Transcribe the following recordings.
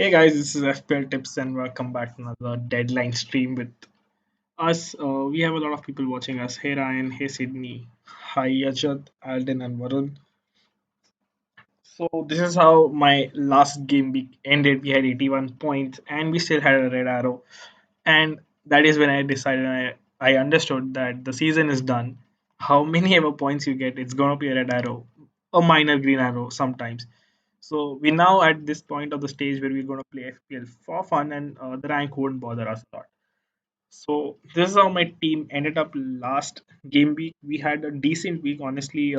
Hey guys, this is FPL Tips and welcome back to another deadline stream with us. We have a lot of people watching us. Hey Ryan, hey Sydney, hi Ajat, Alden, and Varun. So this is how my last game week ended. We had 81 points and we still had a red arrow. And that is when I decided I understood that the season is done. How many ever points you get, it's gonna be a red arrow, a minor green arrow sometimes. So we're now at this point of the stage where we're going to play FPL for fun, and the rank won't bother us a lot. So this is how my team ended up last game week. We had a decent week, honestly.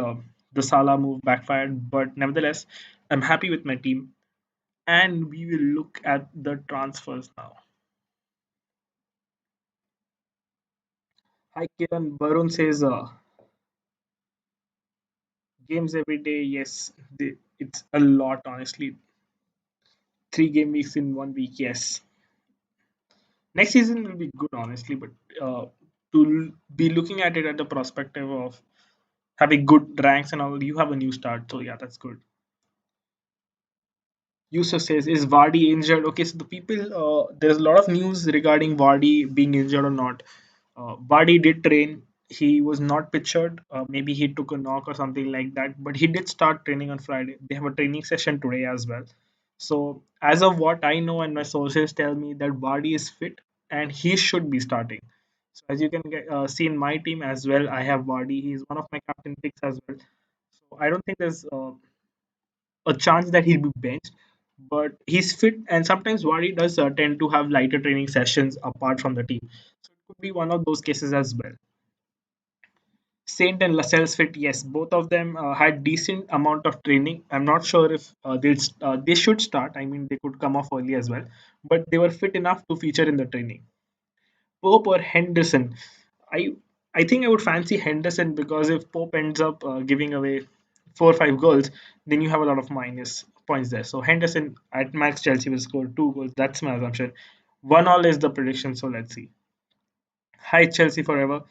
The Salah move backfired, but nevertheless, I'm happy with my team. And we will look at the transfers now. Hi Kiran, Varun says games every day. Yes, it's a lot, honestly. 3 game weeks in 1 week. Yes, next season will be good, honestly, but be looking at it at the perspective of having good ranks and all, you have a new start. So yeah, that's good. Yusuf says, is Vardy injured? Okay, so the people, there's a lot of news regarding Vardy being injured or not. Vardy did train. He was not pictured. Maybe he took a knock or something like that. But he did start training on Friday. They have a training session today as well. So as of what I know and my sources tell me that Vardy is fit and he should be starting. So as you can see in my team as well, I have Vardy. He's one of my captain picks as well. So I don't think there's a chance that he'll be benched, but he's fit. And sometimes Wadi does tend to have lighter training sessions apart from the team, so it could be one of those cases as well. Saint and Lascelles fit, yes, both of them had decent amount of training. I'm not sure if they should start. I mean, they could come off early as well, but they were fit enough to feature in the training. Pope or Henderson? I I think I would fancy Henderson because if Pope ends up giving away 4 or 5 goals, then you have a lot of minus points there. So Henderson at max Chelsea will score 2 goals. That's my assumption. 1-1 is the prediction. So let's see. Hi Chelsea forever.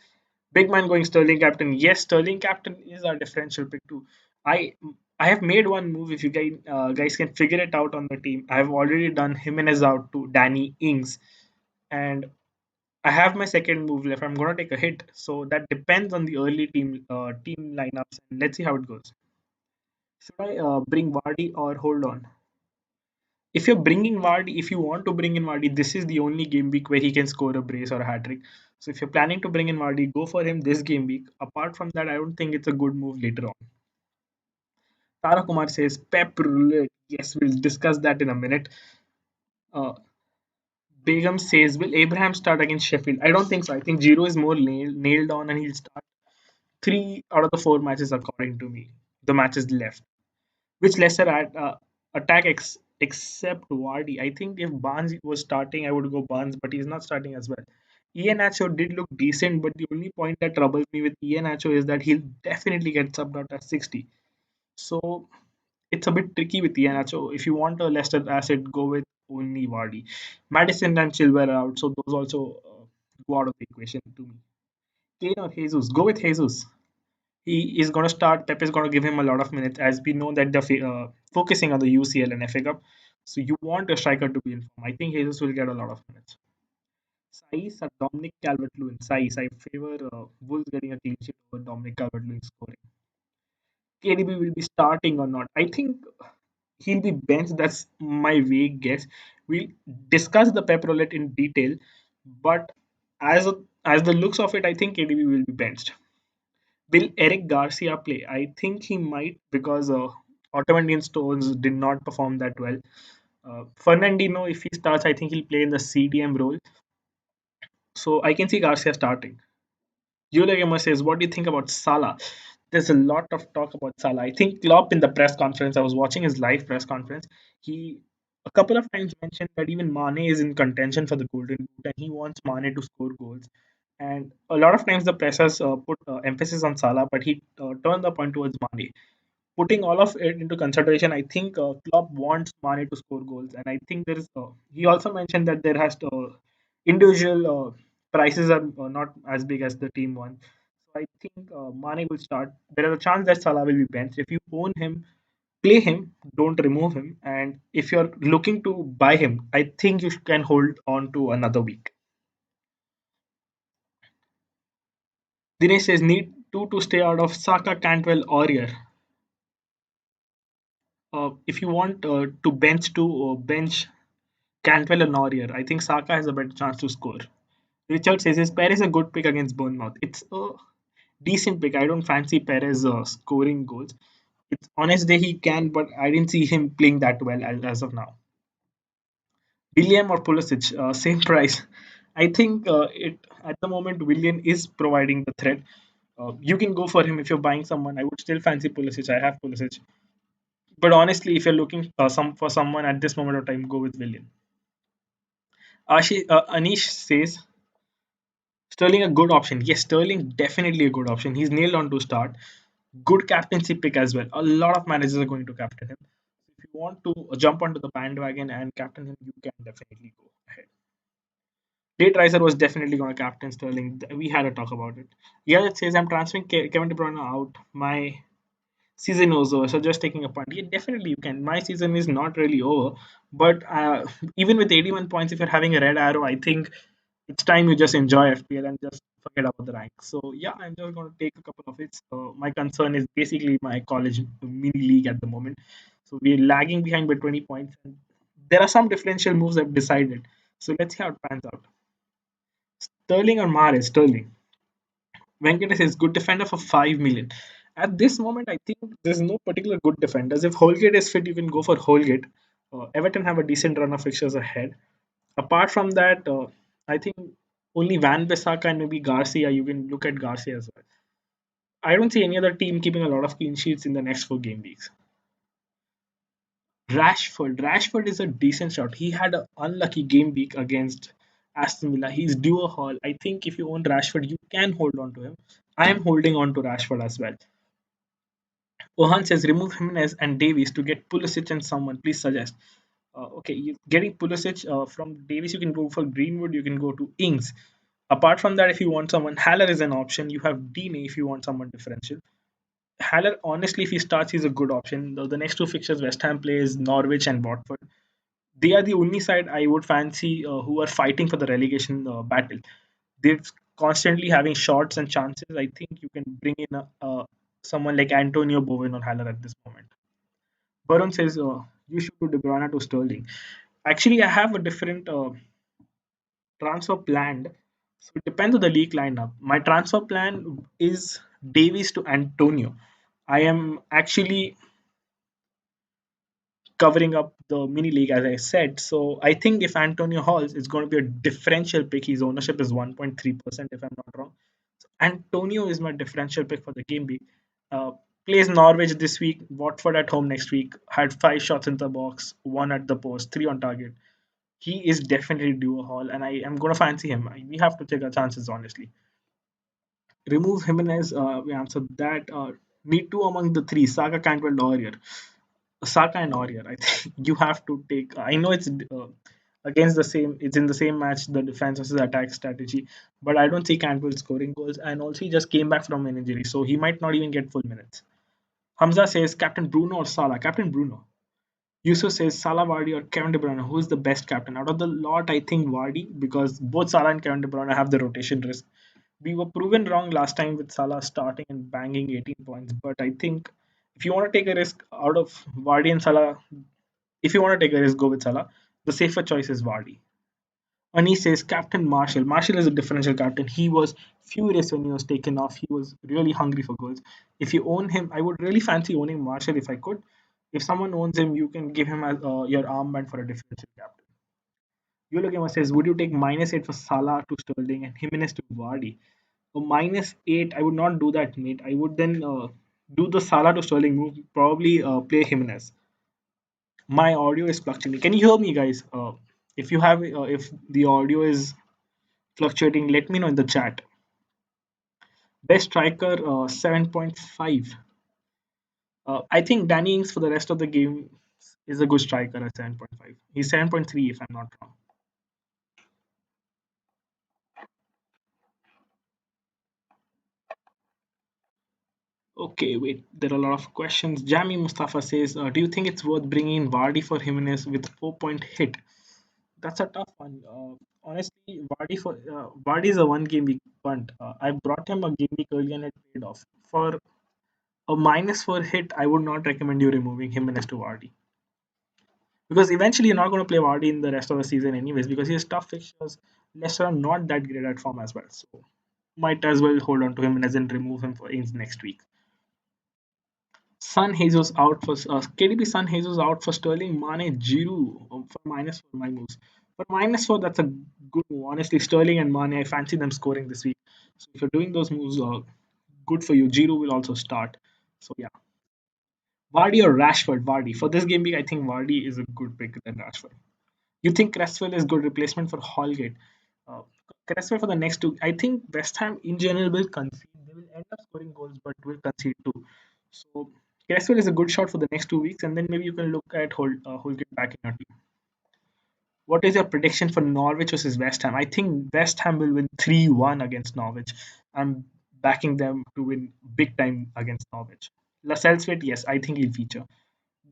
Big man going Sterling captain. Yes, Sterling captain is our differential pick too. I I have made one move. If you guys can figure it out on the team, I have already done Jimenez out to Danny Ings, and I have my second move left. I'm gonna take a hit, so that depends on the early team lineups. And let's see how it goes. Should I bring Vardy or hold on? If you're bringing Vardy, if you want to bring in Vardy, this is the only game week where he can score a brace or a hat trick. So if you're planning to bring in Vardy, go for him this game week. Apart from that, I don't think it's a good move later on. Tara Kumar says Pep roulette. Yes, we'll discuss that in a minute. Uh, Begum says, will Abraham start against Sheffield? I don't think so. I think Giro is more nailed on and he'll start 3 out of the 4 matches, according to me. The matches left. Which lesser attack except Wardy? I think if Barnes was starting, I would go Barnes, but he's not starting as well. Ian Acho did look decent, but the only point that troubles me with Ian Acho is that he'll definitely get subbed out at 60. So it's a bit tricky with Ian Acho. If you want a Leicester asset, go with only Wardy. Madison and Chilwell are out, so those also go out of the equation to me. Kane or Jesus? Go with Jesus. He is going to start. Pep is going to give him a lot of minutes, as we know that they're focusing on the UCL and FA Cup. So you want a striker to be in form. I think Jesus will get a lot of minutes. Saiz or Dominic Calvert-Lewin? Saiz. I favor Wolves getting a clean sheet over Dominic Calvert-Lewin scoring. KDB will be starting or not? I think he'll be benched. That's my vague guess. We'll discuss the Pep roulette in detail, but as the looks of it, I think KDB will be benched. Will Eric Garcia play? I think he might because Ottomanian Stones did not perform that well. Fernandino, if he starts, I think he'll play in the CDM role. So I can see Garcia starting. Julia Gamer says, what do you think about Salah? There's a lot of talk about Salah. I think Klopp in the press conference, I was watching his live press conference, he a couple of times mentioned that even Mane is in contention for the Golden Boot and he wants Mane to score goals. And a lot of times the press has put emphasis on Salah, but he turned the point towards Mane. Putting all of it into consideration, I think Klopp wants Mane to score goals, and I think there is. He also mentioned that there has to individual prices are not as big as the team one. So I think Mane will start. There is a chance that Salah will be benched. If you own him, Play him, don't remove him. And if you're looking to buy him, I think you can hold on to another week. Dinesh says need to stay out of Saka, Cantwell, Aurier. If you want to bench Cantwell and Aurier, I think Saka has a better chance to score. Richard says his Perez is a good pick against Bournemouth. It's a decent pick. I don't fancy Perez scoring goals. It's honest day he can, but I didn't see him playing that well as of now. William or Pulisic, same price. I think it at the moment William is providing the threat. You can go for him if you're buying someone. I would still fancy Pulisic. I have Pulisic, but honestly, if you're looking for someone at this moment of time, go with William. Anish says Sterling a good option. Yes, Sterling definitely a good option. He's nailed on to start. Good captaincy pick as well. A lot of managers are going to captain him. If you want to jump onto the bandwagon and captain him, you can definitely go ahead. Date Riser was definitely going to captain Sterling. We had a talk about it. Yeah, it says I'm transferring Kevin De Bruyne out. My season was over, so just taking a point. Yeah, definitely you can. My season is not really over, but even with 81 points, if you're having a red arrow, I think it's time you just enjoy FPL and just forget about the rank. So yeah, I'm just going to take a couple of hits. My concern is basically my college mini league at the moment. So we're lagging behind by 20 points. And there are some differential moves I've decided. So let's see how it pans out. Sterling or Mahrez? Sterling. Venkatesh is good defender for 5 million. At this moment, I think there's no particular good defenders. If Holgate is fit, you can go for Holgate. Everton have a decent run of fixtures ahead. Apart from that, I think only Van Bissaka and maybe Garcia. You can look at Garcia as well. I don't see any other team keeping a lot of clean sheets in the next 4 game weeks. Rashford is a decent shot. He had an unlucky game week against Aston Villa. He's due a haul. I think if you own Rashford, you can hold on to him. I am holding on to Rashford as well. Ohan says remove Jimenez and Davies to get Pulisic and someone. Please suggest. Okay, getting Pulisic from Davies, you can go for Greenwood. You can go to Ings. Apart from that, if you want someone, Haller is an option. You have Dine if you want someone differential. Haller, honestly, if he starts, he's a good option. The next two fixtures, West Ham plays Norwich and Watford. They are the only side I would fancy who are fighting for the relegation battle. They're constantly having shots and chances. I think you can bring in someone like Antonio Bowen or Haller at this moment. Varun says you should do De Bruyne to Sterling. Actually, I have a different transfer planned. So it depends on the league lineup. My transfer plan is Davies to Antonio. I am actually covering up the mini league as I said. So I think if Antonio Halls is going to be a differential pick, his ownership is 1.3% if I'm not wrong. So Antonio is my differential pick for the game week. Uh, Plays Norwich this week, Watford at home next week. Had 5 shots in the box, one at the post, three on target. He is definitely due a haul, and I am going to fancy him. We have to take our chances, honestly. Remove Jimenez. We answered that. Need two among the three. Saka, Cantwell, Aurier. Saka and Aurier. I think you have to take. I know it's against the same. It's in the same match, the defense versus attack strategy. But I don't see Cantwell scoring goals, and also he just came back from an injury, so he might not even get full minutes. Hamza says Captain Bruno or Salah. Captain Bruno. Yusuf says Salah, Vardy, or Kevin De Bruyne. Who is the best captain out of the lot? I think Vardy because both Salah and Kevin De Bruyne have the rotation risk. We were proven wrong last time with Salah starting and banging 18 points, but I think if you want to take a risk out of Vardy and Salah, if you want to take a risk, go with Salah. The safer choice is Vardy. And he says Captain Marshall. Marshall is a differential captain. He was furious when he was taken off. He was really hungry for goals. If you own him, I would really fancy owning Marshall if I could. If someone owns him, you can give him as, your armband for a differential captain. Yolo Gamer says, would you take -8 for Salah to Sterling and Jimenez to Vardy? -8, I would not do that, mate. I would then do the Salah to Sterling move, probably play Jimenez. My audio is fluctuating. Can you hear me, guys? If the audio is fluctuating, let me know in the chat. Best striker 7.5. I think Danny Ings for the rest of the game is a good striker at 7.5. He's 7.3 if I'm not wrong. Okay, wait. There are a lot of questions. Jami Mustafa says, "Do you think it's worth bringing in Vardy for Jimenez with 4 point hit?" That's a tough one. Honestly, Vardy is a one game week punt. I brought him a game week early and it paid off. For a -4 hit, I would not recommend you removing Jimenez to Vardy because eventually you're not going to play Vardy in the rest of the season anyways because he has tough fixtures. Leicester are not that great at form as well, so might as well hold on to him and remove him for Ings next week. Sun Jesus out for KDB. Sun Jesus out for Sterling, Mane, Giroud for -4 my moves. For -4, that's a good move. Honestly, Sterling and Mane, I fancy them scoring this week. So if you're doing those moves, good for you. Giroud will also start. So yeah, Vardy or Rashford? Vardy for this game week. I think Vardy is a good pick than Rashford. You think Cresswell is good replacement for Holgate? Uh, Cresswell for the next two. I think West Ham in general will concede. They will end up scoring goals, but will concede too. So Cresswell is a good shot for the next 2 weeks, and then maybe you can look at Holgate back in your team. What is your prediction for Norwich versus West Ham? I think West Ham will win 3-1 against Norwich. I'm backing them to win big time against Norwich. Lascelles fit, yes, I think he'll feature.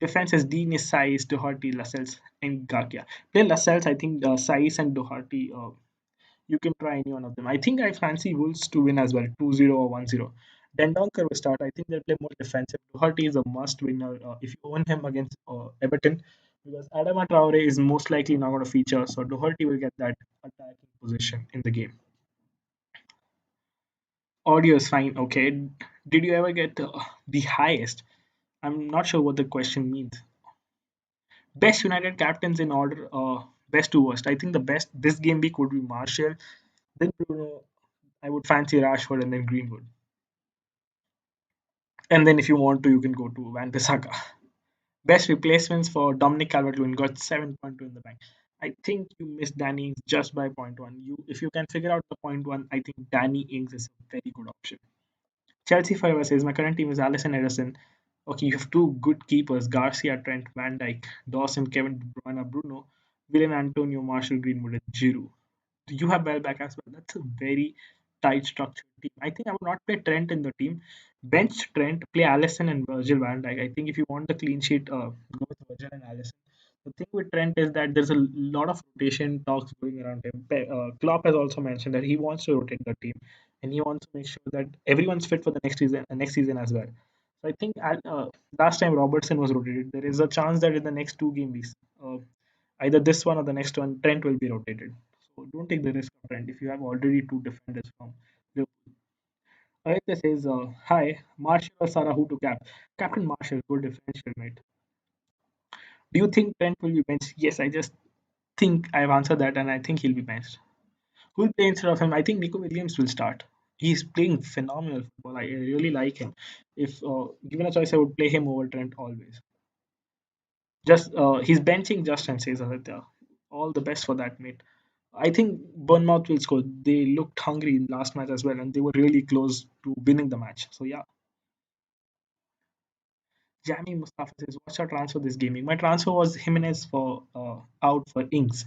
Defense is Dean is Saiz, Doherty, Lascelles, and Gakia. Play Lascelles, I think Saiz and Doherty, you can try any one of them. I think I fancy Wolves to win as well, 2-0 or 1-0. Dendonker will start. I think they'll play more defensive. Doherty is a must winner if you own him against Everton because Adama Traore is most likely not going to feature. So Doherty will get that attacking position in the game. Audio is fine. Okay. Did you ever get the highest? I'm not sure what the question means. Best United captains in order, best to worst. I think the best this game week would be Martial, then Bruno. I would fancy Rashford and then Greenwood. And then if you want to, you can go to Van Bissaka. Best replacements for Dominic Calvert-Lewin got 7.2 in the bank. I think you missed Danny Ings just by point one. If you can figure out the point one, I think Danny Ings is a very good option. Chelsea forever says my current team is Allison Ederson. Okay, you have two good keepers: Garcia, Trent, Van Dyke, Dawson, Kevin De Bruyne, Bruno, William Antonio, Marshall, Greenwood, and Giroud. You have Welbeck as well. That's a very tight structured team. I think I would not play Trent in the team. Bench Trent, play Allison and Virgil van Dijk. I think if you want the clean sheet, go with Virgil and Allison. The thing with Trent is that there's a lot of rotation talks going around him. Klopp has also mentioned that he wants to rotate the team and he wants to make sure that everyone's fit for the next season as well. So I think last time Robertson was rotated, there is a chance that in the next 2 game weeks, uh, either this one or the next one, Trent will be rotated. So don't take the risk of Trent if you have already two defenders from Liverpool. Aditya says, "Hi, Marshall or Sarah, who to cap? Captain Marshall, good differential, mate. Do you think Trent will be benched? Yes, I just think I've answered that, and I think he'll be benched. Who will play instead of him? I think Nico Williams will start. He's playing phenomenal football. I really like him. If given a choice, I would play him over Trent always. Just he's benching Justin, says Aditya. All the best for that, mate. I think Bournemouth will score. They looked hungry in last match as well, and they were really close to winning the match. So yeah, Jamie Mustafa says, "What's your transfer this gaming?" My transfer was Jimenez for out for Ings.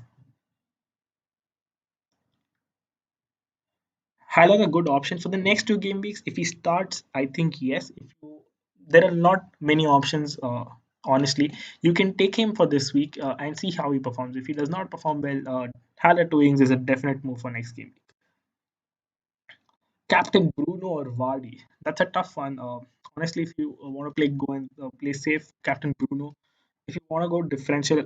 Haller a good option for the next 2 game weeks. If he starts, I think yes. If you, there are not many options. Honestly, you can take him for this week and see how he performs. If he does not perform well, Haller to Ings is a definite move for next game. Captain Bruno or Vardy? That's a tough one. Honestly, if you want to go and play safe, Captain Bruno. If you want to go differential,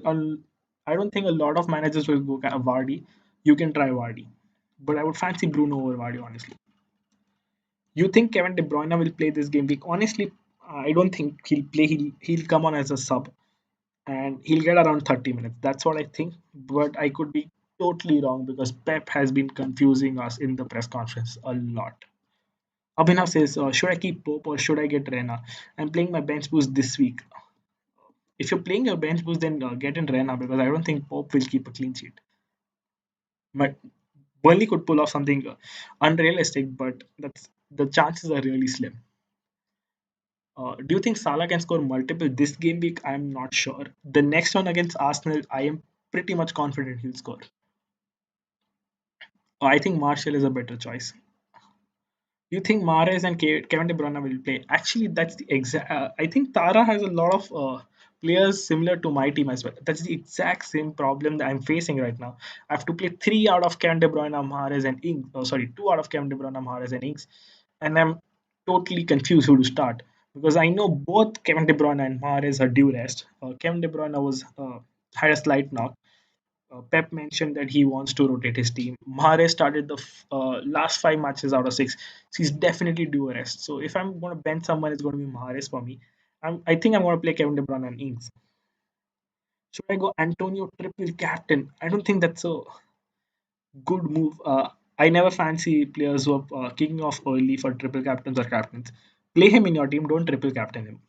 I don't think a lot of managers will go Vardy. You can try Vardy, but I would fancy Bruno over Vardy, honestly. You think Kevin De Bruyne will play this game week? Honestly, I don't think he'll play. He'll come on as a sub and he'll get around 30 minutes. That's what I think, but I could be totally wrong because Pep has been confusing us in the press conference a lot. Abhinav says, should I keep Pope or should I get Rena? I'm playing my bench boost this week. If you're playing your bench boost, then get in Rena because I don't think Pope will keep a clean sheet. But Burnley could pull off something unrealistic, but that's the chances are really slim. Do you think Salah can score multiple this game week? I'm not sure. The next one against Arsenal, I am pretty much confident he'll score. I think Martial is a better choice. You think Mahrez and Kevin De Bruyne will play? Actually, that's the exact. I think Tara has a lot of players similar to my team as well. That's the exact same problem that I'm facing right now. I have to play three out of Kevin De Bruyne, Mahrez, and Ings. Oh, sorry, two out of Kevin De Bruyne, Mahrez, and Ings, and I'm totally confused who to start because I know both Kevin De Bruyne and Mahrez are due rest. Kevin De Bruyne was had a slight knock. Pep mentioned that he wants to rotate his team. Mahrez started the last five matches out of six. So he's definitely due a rest. So if I'm going to bench someone, it's going to be Mahrez for me. I think I'm going to play Kevin De Bruyne and Ings. Should I go Antonio triple captain? I don't think that's a good move. I never fancy players who are kicking off early for triple captains or captains. Play him in your team, don't triple captain him.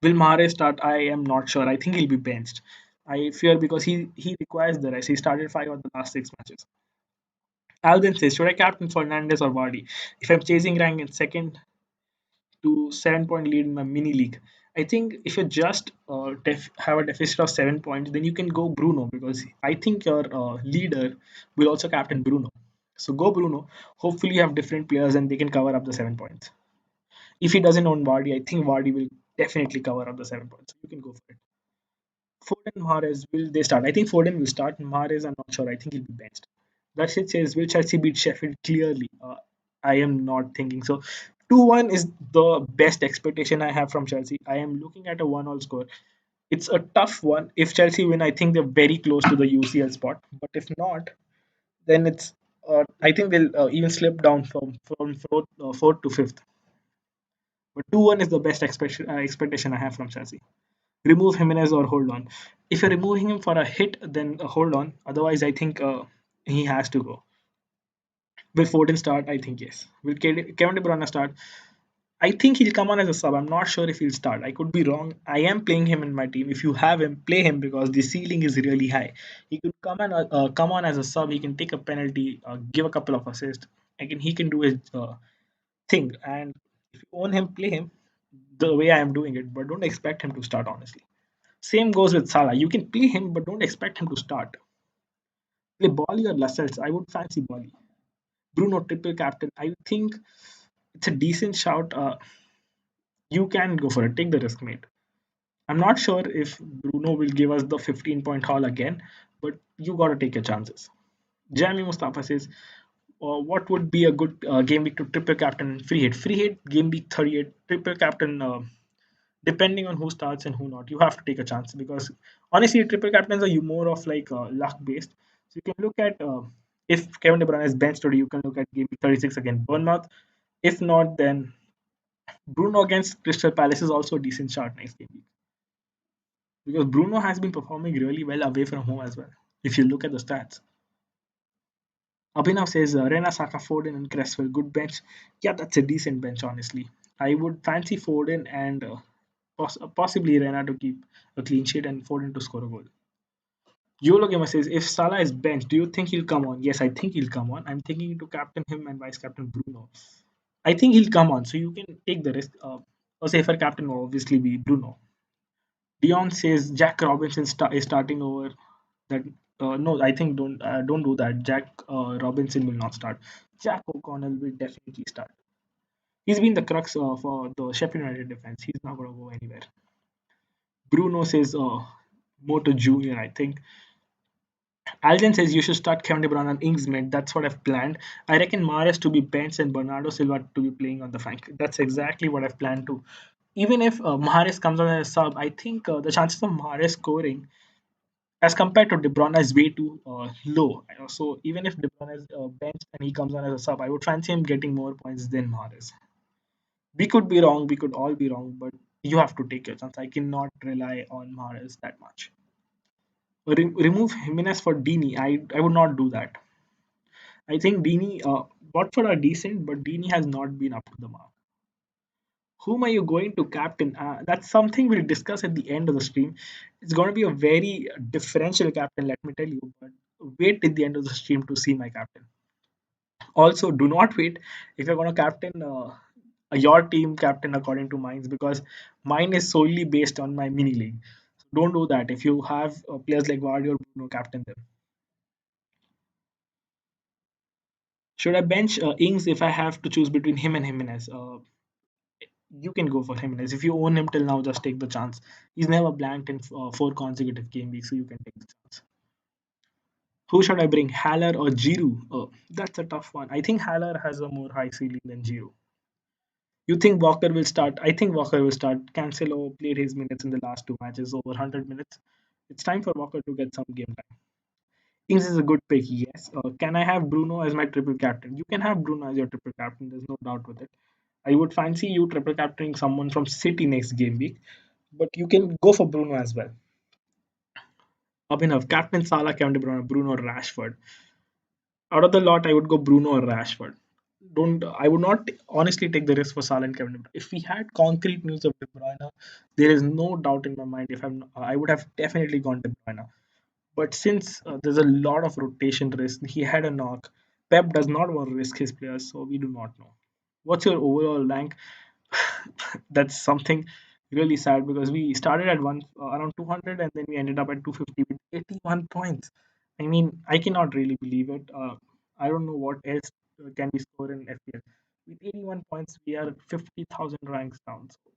Will Mahrez start? I am not sure. I think he'll be benched. I fear because he requires the rest. He started five of the last six matches. Alden says, should I captain Fernandez or Vardy? If I'm chasing rank in second to 7 point lead in my mini league, I think if you just have a deficit of 7 points, then you can go Bruno because I think your leader will also captain Bruno. So go Bruno. Hopefully, you have different players and they can cover up the 7 points. If he doesn't own Vardy, I think Vardy will definitely cover up the 7 points. You can go for it. Foden, Mahrez, will they start? I think Foden will start. Mahrez, I'm not sure. I think he'll be benched. Rashid says, will Chelsea beat Sheffield? Clearly, I am not thinking so. 2-1 is the best expectation I have from Chelsea. I am looking at a 1-all score. It's a tough one. If Chelsea win, I think they're very close to the UCL spot. But if not, then it's I think they'll even slip down from fourth to fifth. But 2-1 is the best expectation I have from Chelsea. Remove Jimenez or hold on. If you're removing him for a hit, then hold on. Otherwise, I think he has to go. Will Foden start? I think yes. Will Kevin De Bruyne start? I think he'll come on as a sub. I'm not sure if he'll start. I could be wrong. I am playing him in my team. If you have him, play him because the ceiling is really high. He could come on as a sub. He can take a penalty, give a couple of assists. He can do his thing. And if you own him, play him the way I am doing it. But don't expect him to start honestly. Same goes with Salah. You can play him, but don't expect him to start. Play Bolly or Lascelles. I would fancy Bolly. Bruno triple captain. I think it's a decent shout. You can go for it. Take the risk, mate. I'm not sure if Bruno will give us the 15-point haul again, but you got to take your chances. Jamie Mustafa says, what would be a good game week to triple captain and free hit? Free hit, game week 38, triple captain, depending on who starts and who not. You have to take a chance because honestly, triple captains are you more of like luck based. So you can look at if Kevin De Bruyne is benched today, you can look at game week 36 against Bournemouth. If not, then Bruno against Crystal Palace is also a decent shot next game week because Bruno has been performing really well away from home as well. If you look at the stats, Abhinav says Rena, Saka, Foden, and Cresswell, good bench. Yeah, that's a decent bench, honestly. I would fancy Foden and possibly Rena to keep a clean sheet and Foden to score a goal. Yolo Gamer says, if Salah is benched, do you think he'll come on? Yes, I think he'll come on. I'm thinking to captain him and vice captain Bruno. I think he'll come on, so you can take the risk. A safer captain will obviously be Bruno. Dion says Jack Robinson is starting over that. No, I think don't do that. Jack Robinson will not start. Jack O'Connell will definitely start. He's been the crux for the Sheffield United defense. He's not going to go anywhere. Bruno says Moto Junior. I think Alden says you should start Kevin De Bruyne and Ingsmith. That's what I've planned. I reckon Mares to be benched and Bernardo Silva to be playing on the flank. That's exactly what I've planned to. Even if Mahrez comes on as a sub, I think the chances of Mahrez scoring as compared to De Bruyne is way too low. So even if De Bruyne is benched and he comes on as a sub, I would fancy him getting more points than Mahrez. We could be wrong, we could all be wrong, but you have to take your chance. I cannot rely on Mahrez that much. Remove Jimenez for Dini. I would not do that. I think Dini, Watford are decent, but Dini has not been up to the mark. Whom are you going to captain? That's something we'll discuss at the end of the stream. It's going to be a very differential captain, let me tell you. But wait till the end of the stream to see my captain. Also, do not wait if you're going to captain your team captain according to mine because mine is solely based on my mini league. So don't do that. If you have players like Vardy or Bruno, captain them. Should I bench Ings if I have to choose between him and Jimenez? You can go for Jimenez. If you own him till now, just take the chance. He's never blanked in four consecutive game weeks, so you can take the chance. Who should I bring, Haller or Giroud? Oh, that's a tough one. I think Haller has a more high ceiling than Giroud. You think Walker will start? I think Walker will start. Cancelo played his minutes in the last two matches, over 100 minutes. It's time for Walker to get some game time. Ings is a good pick, yes. Can I have Bruno as my triple captain? You can have Bruno as your triple captain, there's no doubt with it. I would fancy you triple captaining someone from City next game week, but you can go for Bruno as well. Abhinav, Captain Salah, Kevin De Bruyne, Bruno, Rashford. Out of the lot, I would go Bruno or Rashford. Don't I would not honestly take the risk for Salah and Kevin De Bruyne. If we had concrete news of De Bruyne, there is no doubt in my mind. If I would have definitely gone De Bruyne. But since there's a lot of rotation risk, he had a knock. Pep does not want to risk his players, so we do not know. What's your overall rank? That's something really sad because we started at around 200 and then we ended up at 250 with 81 points. I mean, I cannot really believe it. I don't know what else can we score in FPL. With 81 points, we are 50,000 ranks down. So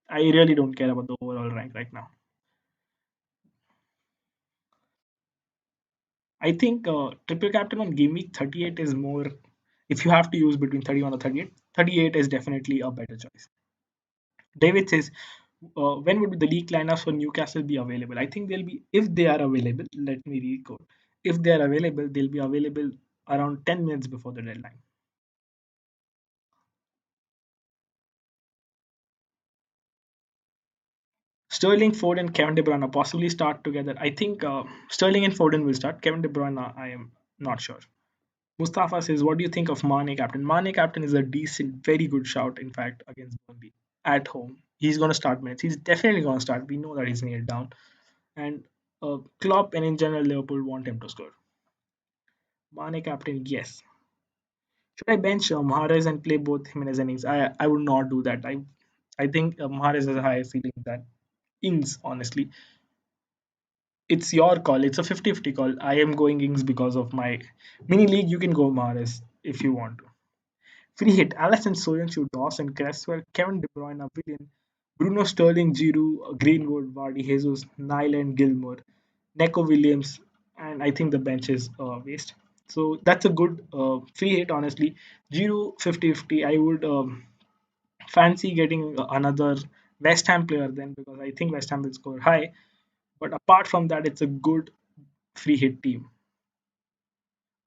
I really don't care about the overall rank right now. I think triple captain on game week 38 is more. If you have to use between 31 or 38, 38 is definitely a better choice. David says, when would the league lineups for Newcastle be available? I think they'll be, if they are available, let me read code. If they are available, they'll be available around 10 minutes before the deadline. Sterling, Ford, and Kevin De Bruyne possibly start together. I think Sterling and Foden will start. Kevin De Bruyne, I am not sure. Mustafa says, what do you think of Mane captain? Mane captain is a decent, very good shout, in fact, against Burnley at home. He's going to start minutes. He's definitely going to start. We know that he's nailed down. And Klopp and in general, Liverpool want him to score. Mane captain, yes. Should I bench Mahrez and play both Jimenez and Ings? I would not do that. I think Mahrez has a higher ceiling than Ings, honestly. It's your call. It's a 50-50 call. I am going Ings because of my mini league. You can go Mahrez if you want to. Free hit. Alisson, Soyuncu, Dawson, Cresswell, Kevin De Bruyne, Willian, Bruno Sterling, Giroud, Greenwood, Vardy, Jesus, Nyland, Gilmore, Neco Williams, and I think the bench is waste. So that's a good free hit, honestly. Giroud 50-50. I would fancy getting another West Ham player then because I think West Ham will score high. But apart from that, it's a good free hit team.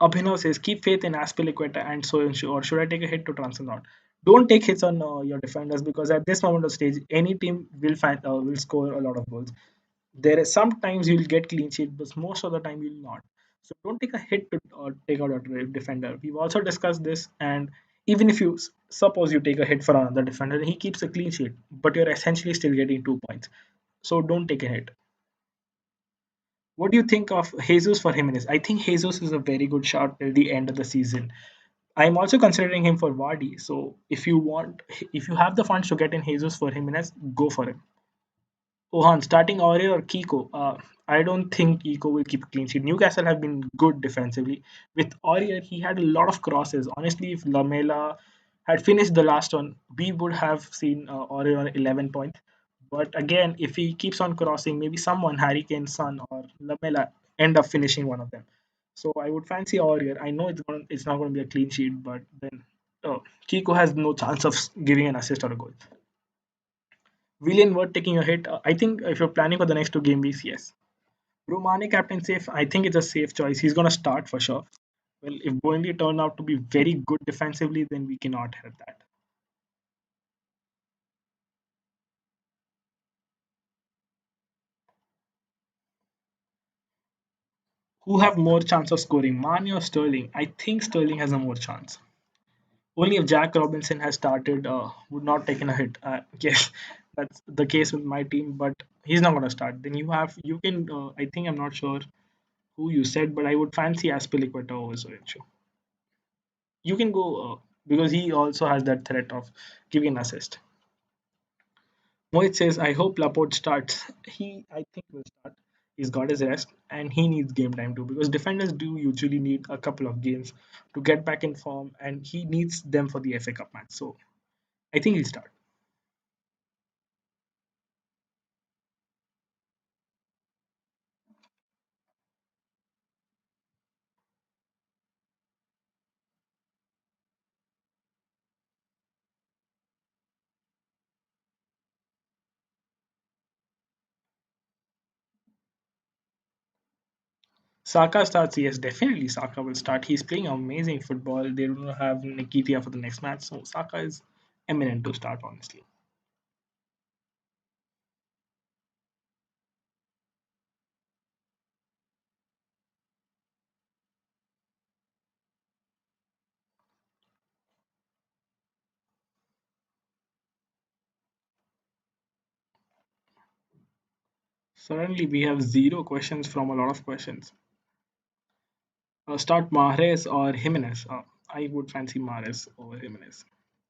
Abhinav says, keep faith in Aspilicueta and Soyuncu, or should I take a hit to transfer not? Don't take hits on your defenders because at this moment of stage, any team will score a lot of goals. There is sometimes you'll get clean sheet, but most of the time you'll not. So don't take a hit to take out a defender. We've also discussed this, and even if you suppose you take a hit for another defender, he keeps a clean sheet, but you're essentially still getting 2 points. So don't take a hit. What do you think of Jesus for Jimenez? I think Jesus is a very good shot till the end of the season. I'm also considering him for Vardy. So if you have the funds to get in Jesus for Jimenez, go for him. Ohan, starting Aurier or Kiko? I don't think Kiko will keep a clean sheet. Newcastle have been good defensively. With Aurier, he had a lot of crosses. Honestly, if Lamela had finished the last one, we would have seen Aurier on 11 points. But again, if he keeps on crossing, maybe someone, Harry Kane's son or Lamela, end up finishing one of them. So I would fancy Aurier. I know it's not going to be a clean sheet, but then Kiko has no chance of giving an assist or a goal. Willian Word taking a hit. I think if you're planning for the next two game weeks, yes. Romani captain safe. I think it's a safe choice. He's gonna start for sure. Well, if Burnley turn out to be very good defensively, then we cannot help that. Who have more chance of scoring, Mane or Sterling? I think Sterling has a more chance. Only if Jack Robinson has started, would not taken a hit. Yes, that's the case with my team, but he's not gonna start. Then you can. I think I'm not sure who you said, but I would fancy Aspilicueta over Soyuncu. You can go because he also has that threat of giving an assist. Mohit says, I hope Laporte starts. I think, will start. He's got his rest and he needs game time too because defenders do usually need a couple of games to get back in form and he needs them for the FA Cup match. So I think he'll start. Saka starts, yes, definitely Saka will start. He's playing amazing football. They don't have Nikitia for the next match, so Saka is eminent to start, honestly. Suddenly, we have zero questions from a lot of questions. Start Mahrez or Jimenez. I would fancy Mahrez over Jimenez.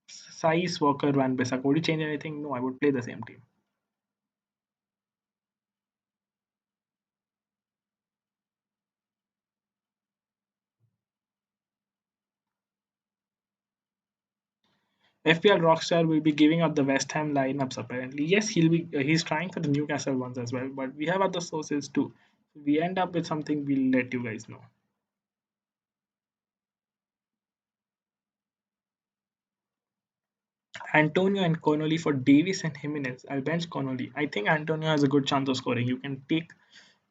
Saiz, Walker, Van Bissaka. Would you change anything? No, I would play the same team. FPL Rockstar will be giving out the West Ham lineups apparently. Yes, he's trying for the Newcastle ones as well, but we have other sources too. If we end up with something, we'll let you guys know. Antonio and Connolly for Davis and Jimenez. I'll bench Connolly. I think Antonio has a good chance of scoring. You can take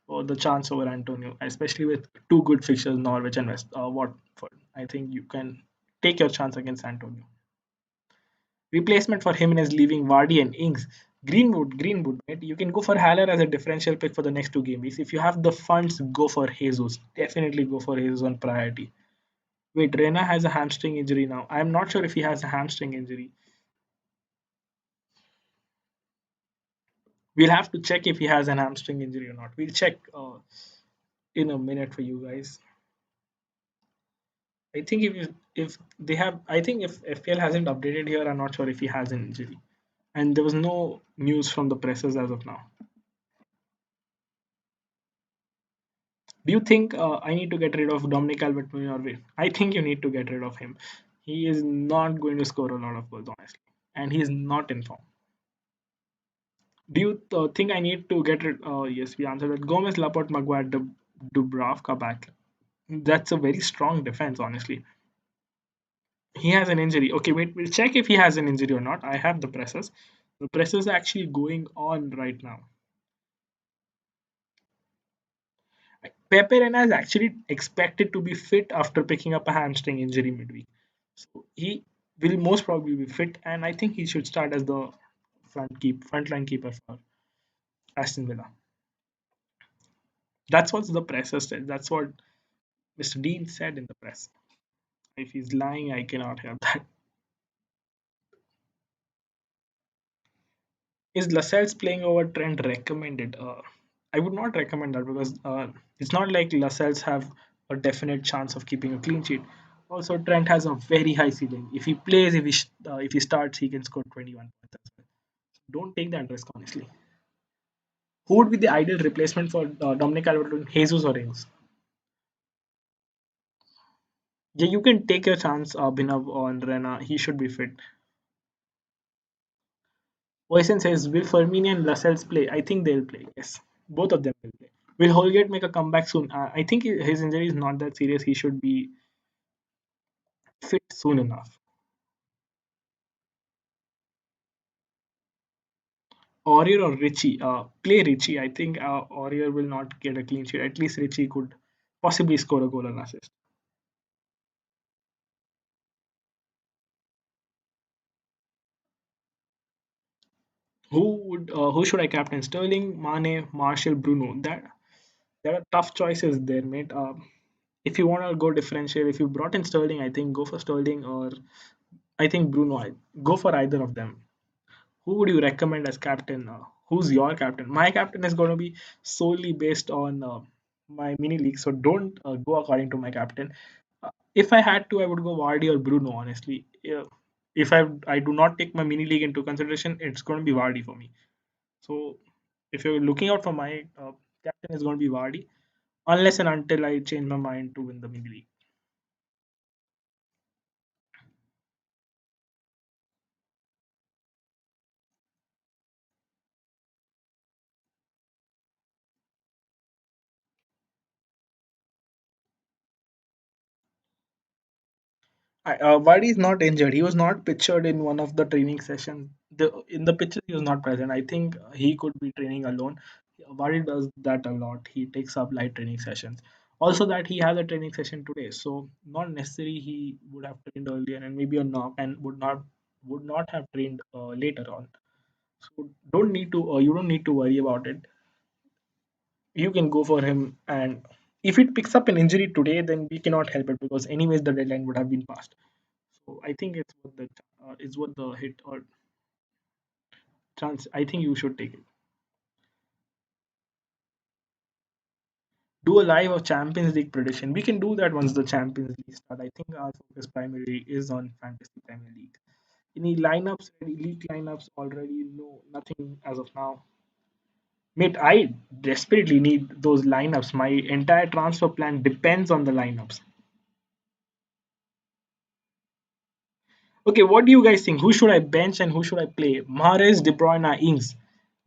the chance over Antonio, especially with two good fixtures, Norwich and West Watford. I think you can take your chance against Antonio. Replacement for Jimenez leaving Vardy and Ings. Greenwood, mate. You can go for Haller as a differential pick for the next two games. If you have the funds, go for Jesus. Definitely go for Jesus on priority. Wait, Rena has a hamstring injury now. I'm not sure if he has a hamstring injury. We'll have to check if he has an hamstring injury or not. We'll check in a minute for you guys. I think if they have, I think if FPL hasn't updated here, I'm not sure if he has an injury. And there was no news from the presses as of now. Do you think I need to get rid of Dominic Calvert-Lewin or wait? I think you need to get rid of him. He is not going to score a lot of goals, honestly, and he is not in form. Do you think I need to get rid? Yes, we answered that. Gomez, Laporte, Maguire, Dubravka back. That's a very strong defense, honestly. He has an injury. Okay, wait, we'll check if he has an injury or not. I have the presses. The press is actually going on right now. Pepe Reina is actually expected to be fit after picking up a hamstring injury midweek. So he will most probably be fit, and I think he should start as the frontline keeper for Aston Villa. That's what the press has said. That's what Mr. Dean said in the press. If he's lying, I cannot have that. Is Lascelles playing over Trent recommended? I would not recommend that because it's not like Lascelles have a definite chance of keeping a clean sheet. Also, Trent has a very high ceiling. If he plays, if he starts, he can score 21 points as well. Don't take that risk, honestly. Who would be the ideal replacement for Dominic Calvert-Lewin, Jesus or Ings? Yeah, you can take your chance, Binav on Rena. He should be fit. Voisin says, will Firmino and Lascelles play? I think they'll play. Yes, both of them will play. Will Holgate make a comeback soon? I think his injury is not that serious. He should be fit soon enough. Aurier or Richie? Play Richie. I think Aurier will not get a clean sheet. At least Richie could possibly score a goal and assist. Who should I captain? Sterling, Mane, Marshall, Bruno. That there are tough choices there, mate. If you want to go differential, if you brought in Sterling, I think go for Sterling or I think Bruno. Go for either of them. Who would you recommend as captain? Who's your captain? My captain is going to be solely based on my mini league, so don't go according to my captain. If I had to, I would go Vardy or Bruno. Honestly, yeah. If I do not take my mini league into consideration, it's going to be Vardy for me. So if you're looking out for my captain captain is going to be Vardy, unless and until I change my mind to win the mini league. Vardy is not injured. He was not pictured in one of the training sessions. In the picture, he was not present. I think he could be training alone. Vardy does that a lot. He takes up light training sessions. Also, that he has a training session today, so not necessarily he would have trained earlier and maybe a knock and would not have trained later on. So don't need to. You don't need to worry about it. You can go for him, and if it picks up an injury today, then we cannot help it because anyways the deadline would have been passed. So I think it's worth the hit or chance. I think you should take it. Do a live of Champions League prediction. We can do that once the Champions League start. I think our focus primarily is on Fantasy Premier League. Any lineups, any elite lineups already? No, nothing as of now. Mate, I desperately need those lineups. My entire transfer plan depends on the lineups. Okay, what do you guys think? Who should I bench and who should I play? Mahrez, De Bruyne, Ings.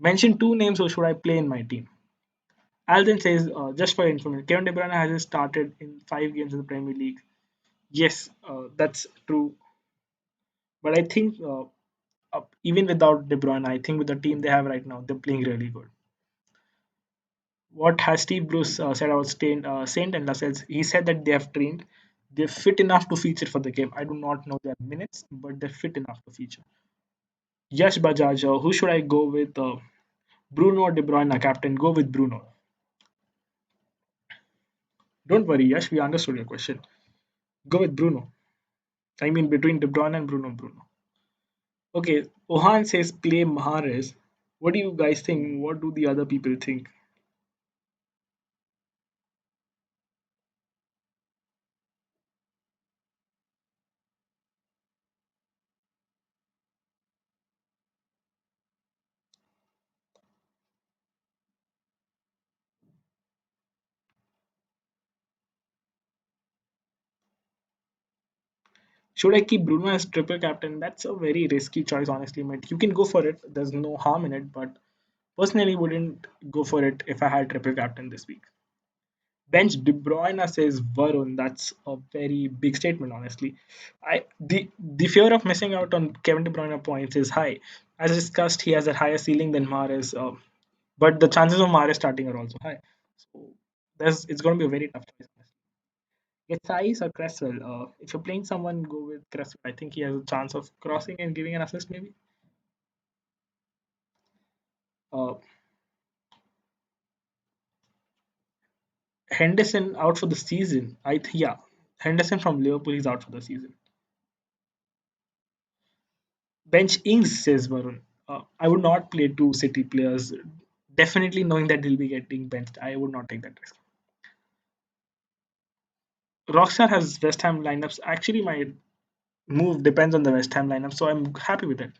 Mention two names who should I play in my team. Alden says, just for information, Kevin De Bruyne has started in 5 games in the Premier League. Yes, that's true. But I think even without De Bruyne, I think with the team they have right now, they're playing really good. What has Steve Bruce said about Saint and Lascelles? He said that they have trained. They're fit enough to feature for the game. I do not know their minutes, but they're fit enough to feature. Yash Bajaj, who should I go with? Bruno or De Bruyne, captain? Go with Bruno. Don't worry, Yash, we understood your question. Go with Bruno. I mean, between De Bruyne and Bruno. Okay, Ohan says play Mahrez. What do you guys think? What do the other people think? Should I keep Bruno as triple captain? That's a very risky choice, honestly, mate. You can go for it. There's no harm in it, but personally, wouldn't go for it if I had triple captain this week. Bench De Bruyne says Varun. That's a very big statement, honestly. The fear of missing out on Kevin De Bruyne points is high. As discussed, he has a higher ceiling than Mahrez, but the chances of Mahrez starting are also high. So it's going to be a very tough choice. It's Saiz or Cresswell. If you're playing someone, go with Cresswell. I think he has a chance of crossing and giving an assist, maybe. Uh, Henderson out for the season. Yeah, Henderson from Liverpool is out for the season. Bench Ings says Varun. I would not play two City players. Definitely knowing that they'll be getting benched, I would not take that risk. Rockstar has West Ham lineups. Actually, my move depends on the West Ham lineup, so I'm happy with it.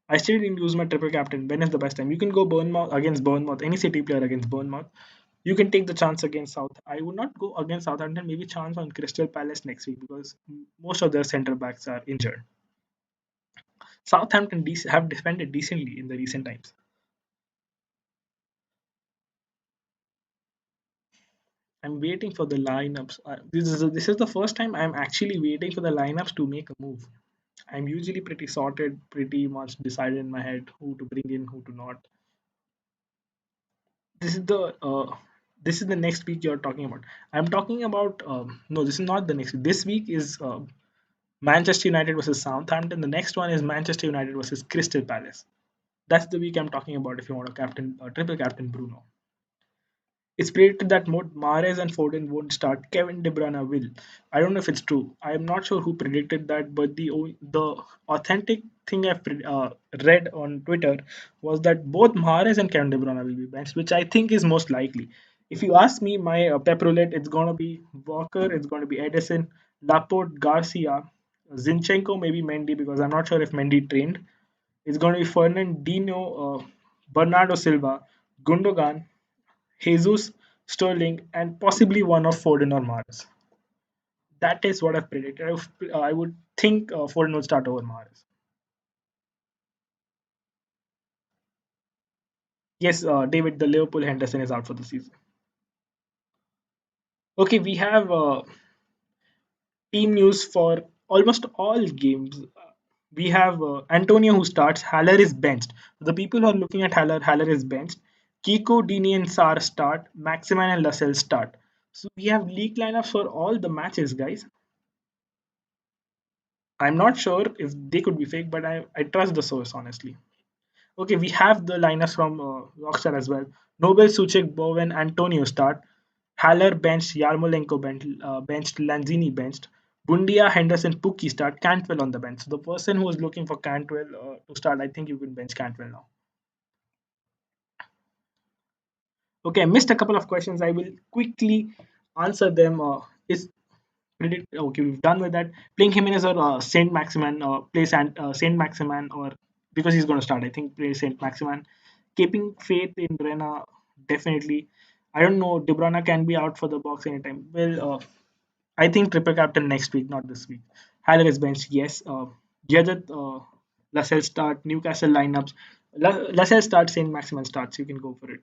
I still didn't use my triple captain. When is the best time? You can go Bournemouth against Bournemouth, any City player against Bournemouth. You can take the chance against South. I would not go against Southampton. Maybe chance on Crystal Palace next week because most of their centre backs are injured. Southampton have defended decently in the recent times. I'm waiting for the lineups. This is the first time I'm actually waiting for the lineups to make a move. I'm usually pretty sorted, pretty much decided in my head who to bring in, who to not. This is the next week you're talking about. I'm talking about no, this is not the next week. This week is Manchester United versus Southampton. The next one is Manchester United versus Crystal Palace. That's the week I'm talking about. If you want to triple captain Bruno. It's predicted that both Mahrez and Foden won't start. Kevin De Bruyne will. I don't know if it's true. I am not sure who predicted that, but the authentic thing read on Twitter was that both Mahrez and Kevin De Bruyne will be benched, which I think is most likely. If you ask me, my pep roulette, it's gonna be Walker, it's gonna be Edison, Laporte, Garcia, Zinchenko, maybe Mendy because I'm not sure if Mendy trained. It's gonna be Fernandinho, Bernardo Silva, Gundogan, Jesus, Sterling, and possibly one of Foden or Mahrez. That is what I've predicted. I would think Foden will start over Mahrez. Yes, David, the Liverpool Henderson is out for the season. Okay, we have team news for almost all games. We have Antonio who starts. Haller is benched. The people who are looking at Haller is benched. Kiko, Dini, and Sar start. Maximan and Lascelles start. So we have league lineups for all the matches, guys. I'm not sure if they could be fake, but I trust the source, honestly. Okay, we have the lineups from Rockstar as well. Nobel, Suchek, Bowen, Antonio start. Haller benched, Yarmolenko benched, Lanzini benched. Bundia, Henderson, Pukki start. Cantwell on the bench. So the person who is looking for Cantwell to start, I think you can bench Cantwell now. Okay, I missed a couple of questions. I will quickly answer them. Is okay, we've done with that. Playing Jimenez or Saint Maximan, play Saint Maximan, or because he's going to start, I think play Saint Maximan. Keeping faith in Rena, definitely. I don't know. De Bruyne can be out for the box anytime. Well, I think triple captain next week, not this week. Haller is benched, yes. Jadot, Lascelles start, Newcastle lineups. Lascelles starts, Saint Maximan starts. You can go for it.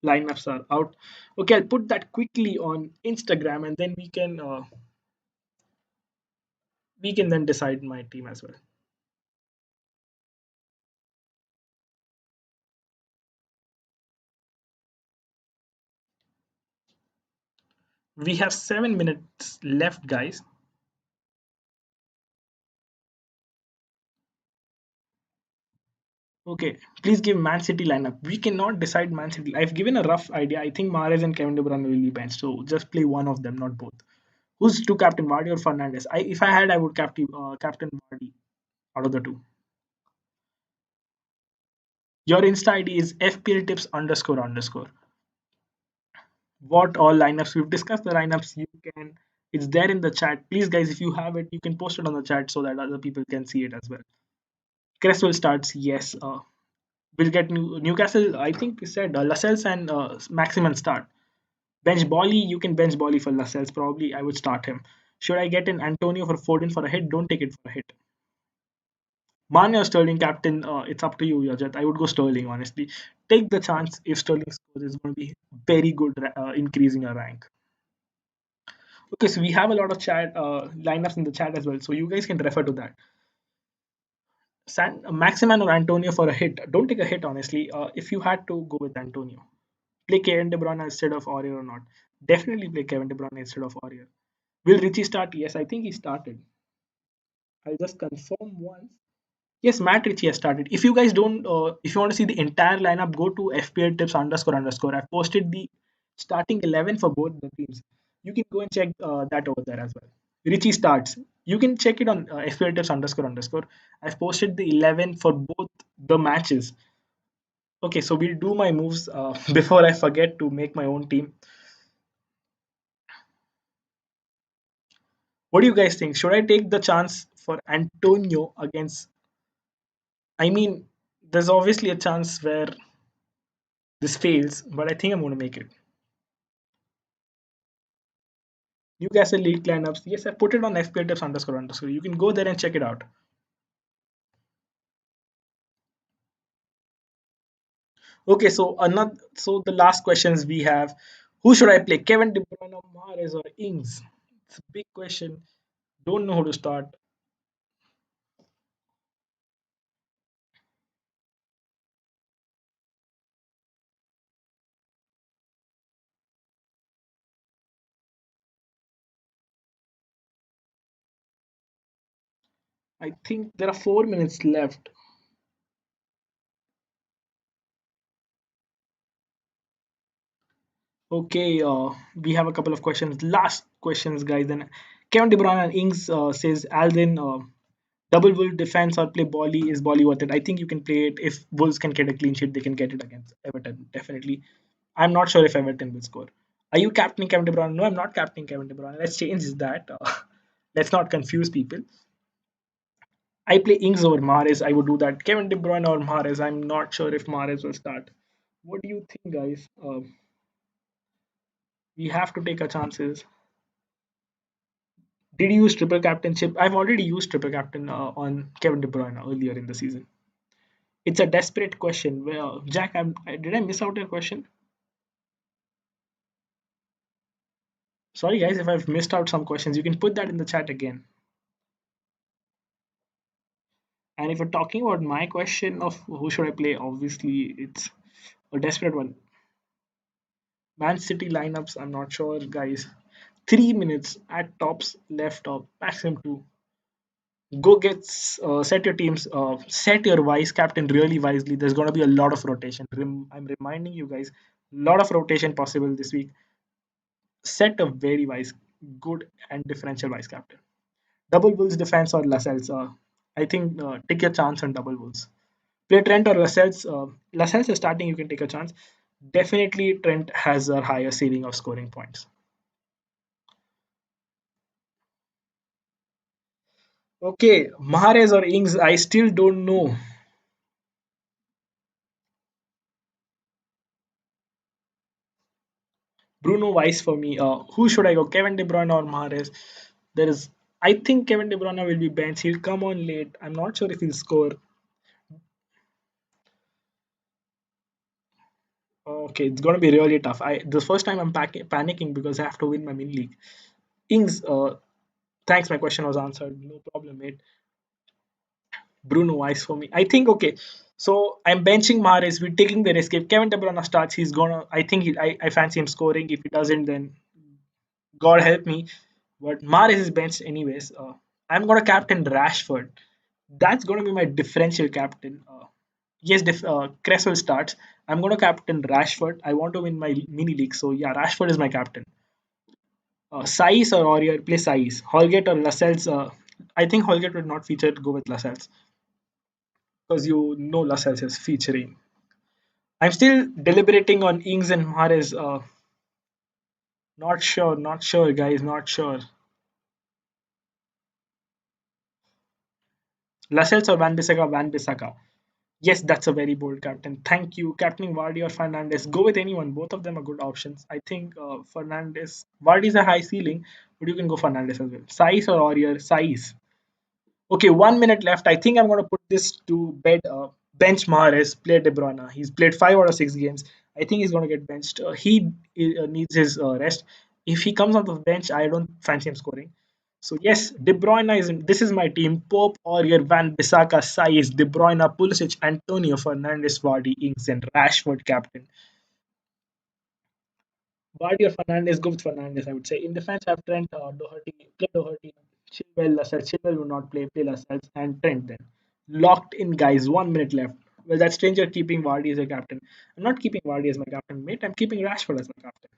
Lineups are out. Okay, I'll put that quickly on Instagram, and then we can then decide my team as well. We have 7 minutes left, guys. Okay, please give Man City lineup. We cannot decide Man City. I've given a rough idea. I think Mahrez and Kevin De Bruyne will be benched, so just play one of them, not both. Who's to captain, Vardy or Fernandez? If I had, I would captain Vardy out of the two. Your Insta ID is FPL tips underscore underscore. What all lineups we've discussed the lineups. You can it's there in the chat. Please, guys, if you have it, you can post it on the chat so that other people can see it as well. Cresswell starts, yes. We'll get Newcastle. I think we said Lascelles and Maximan start. Bench Bolly, you can bench Bolly for Lascelles. Probably I would start him. Should I get in Antonio for Foden for a hit? Don't take it for a hit. Mane or Sterling captain, it's up to you, Yajat. I would go Sterling, honestly. Take the chance if Sterling scores is going to be very good increasing your rank. Okay, so we have a lot of chat lineups in the chat as well, so you guys can refer to that. Maximan or Antonio for a hit. Don't take a hit, honestly. If you had to go with Antonio, play Kevin De Bruyne instead of Aurier or not. Definitely play Kevin De Bruyne instead of Aurier. Will Richie start? Yes, I think he started. I'll just confirm once. Yes, Matt Ritchie has started. If you guys don't, if you want to see the entire lineup, go to FPL tips underscore underscore. I've posted the starting 11 for both the teams. You can go and check that over there as well. Richie starts. You can check it on FPL tips underscore underscore. I've posted the 11 for both the matches. Okay, so we'll do my moves before I forget to make my own team. What do you guys think? Should I take the chance for Antonio against? I mean, there's obviously a chance where this fails, but I think I'm going to make it. Newcastle League lineups. Yes, I put it on FPL tips underscore underscore. You can go there and check it out. Okay, so the last questions we have: who should I play? Kevin De Bruyne, Mahrez, or Ings? It's a big question. Don't know who to start. I think there are 4 minutes left. Okay, we have a couple of questions. Last questions, guys. Then Kevin De Bruyne and Ings says Alden. Double Wolf defense or play Bolly is Bolly worth it? I think you can play it if Wolves can get a clean sheet. They can get it against Everton definitely. I'm not sure if Everton will score. Are you captaining Kevin De Bruyne? No, I'm not captaining Kevin De Bruyne. Let's change that. Let's not confuse people. I play Ings over Mahrez. I would do that. Kevin De Bruyne or Mahrez. I'm not sure if Mahrez will start. What do you think, guys? We have to take our chances. Did you use triple captainship? I've already used triple captain on Kevin De Bruyne earlier in the season. It's a desperate question. Well, Jack, did I miss out your question? Sorry, guys, if I've missed out some questions, you can put that in the chat again. And if you're talking about my question of who should I play, obviously it's a desperate one. Man City lineups, I'm not sure, guys. 3 minutes at tops, left top, maximum two. Go get set your teams, set your vice captain really wisely. There's going to be a lot of rotation. I'm reminding you guys, a lot of rotation possible this week. Set a very wise, good and differential vice captain. Double Bulls defense or Lascelles. I think take your chance on double Bulls. Play Trent or Lascelles. Lascelles is starting. You can take a chance. Definitely Trent has a higher ceiling of scoring points. Okay, Mahrez or Ings. I still don't know. Bruno Weiss for me. Who should I go? Kevin De Bruyne or Mahrez? There is. I think Kevin De Bruyne will be benched. He'll come on late. I'm not sure if he'll score. Okay, it's gonna be really tough. The first time I'm panicking because I have to win my mini league. Ings. Thanks. My question was answered. No problem, mate. Bruno Weiss for me. I think okay. So I'm benching Mahrez. We're taking the risk. If Kevin De Bruyne starts, he's gonna. I think I fancy him scoring. If he doesn't, then God help me. But Mahrez is benched anyways. I'm gonna captain Rashford. That's gonna be my differential captain. Yes, Cresswell starts. I'm gonna captain Rashford. I want to win my mini league, so yeah, Rashford is my captain. Saiz or Aurier, play Saiz. Holgate or Lascelles. I think Holgate would not feature. Go with Lascelles because you know Lascelles is featuring. I'm still deliberating on Ings and Mahrez. Not sure, guys, not sure. Lascelles or Van Bissaka, Van Bissaka. Yes, that's a very bold captain. Thank you. Captaining Vardy or Fernandez. Go with anyone. Both of them are good options. I think Fernandez. Vardy's a high ceiling, but you can go Fernandez as well. Saiz or Aurier? Saiz. Okay, 1 minute left. I think I'm going to put this to bed. Bench Mahrez, play De Bruyne. He's played 5 out of 6 games. I think he's going to get benched. He needs his rest. If he comes off the bench, I don't fancy him scoring. So yes, De Bruyne is in. This is my team: Pope, Aurier, Van Bissaka, Saiz, De Bruyne, Pulisic, Antonio Fernandes, Vardy, Ings, and Rashford captain. Vardy or Fernandes, go with Fernandes, I would say. In defense, I have Trent, Doherty, play Doherty, Chilwell, Lascelles. Chilwell will not play Lascelles, and Trent then. Locked in, guys. 1 minute left. Well, that stranger keeping Vardy as a captain. I'm not keeping Vardy as my captain, mate. I'm keeping Rashford as my captain.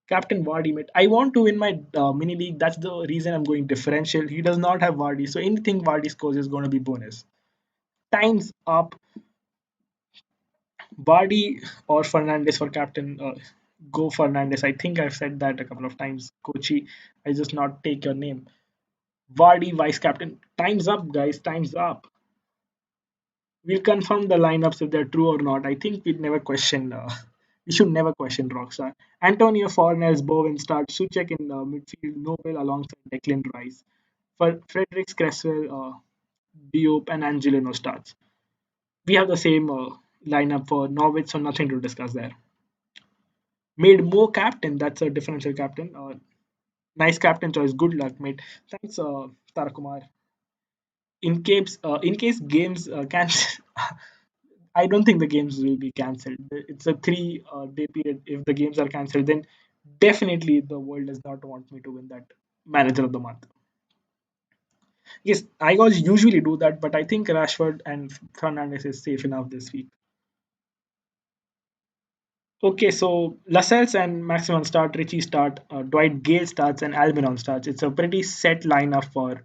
Captain Vardy, mate. I want to win my mini league. That's the reason I'm going differential. He does not have Vardy, so anything Vardy scores is going to be bonus. Time's up. Vardy or Fernandez for captain. Go Fernandez. I think I've said that a couple of times. Kochi, I just not take your name. Vardy vice captain. Time's up, guys. Time's up. We'll confirm the lineups if they're true or not. I think we'd never question. We should never question Rockstar. Antonio Fornells, Bowen start. Suchek in midfield. Nobel alongside Declan Rice. For Fredericks, Cresswell, Diop, and Angelino starts. We have the same lineup for Norwich, so nothing to discuss there. Made Mo captain. That's a differential captain. Nice captain choice. Good luck, mate. Thanks, Tarakumar. In case games cancel, I don't think the games will be cancelled. It's a 3 day period. If the games are cancelled, then definitely the world does not want me to win that manager of the month. Yes, I always usually do that, but I think Rashford and Fernandez is safe enough this week. Okay, so Lascelles and Maximum start, Richie start, Dwight Gale starts, and Almiron starts. It's a pretty set lineup for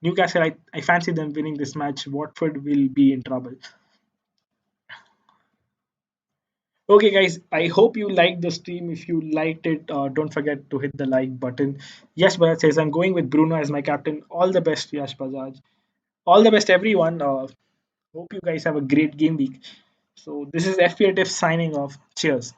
Newcastle. I fancy them winning this match. Watford will be in trouble. Okay, guys, I hope you liked the stream. If you liked it, don't forget to hit the like button. Yash Bajaj says, I'm going with Bruno as my captain. All the best, Yash Bajaj. All the best, everyone. Hope you guys have a great game week. So this is FPL Tips signing off. Cheers.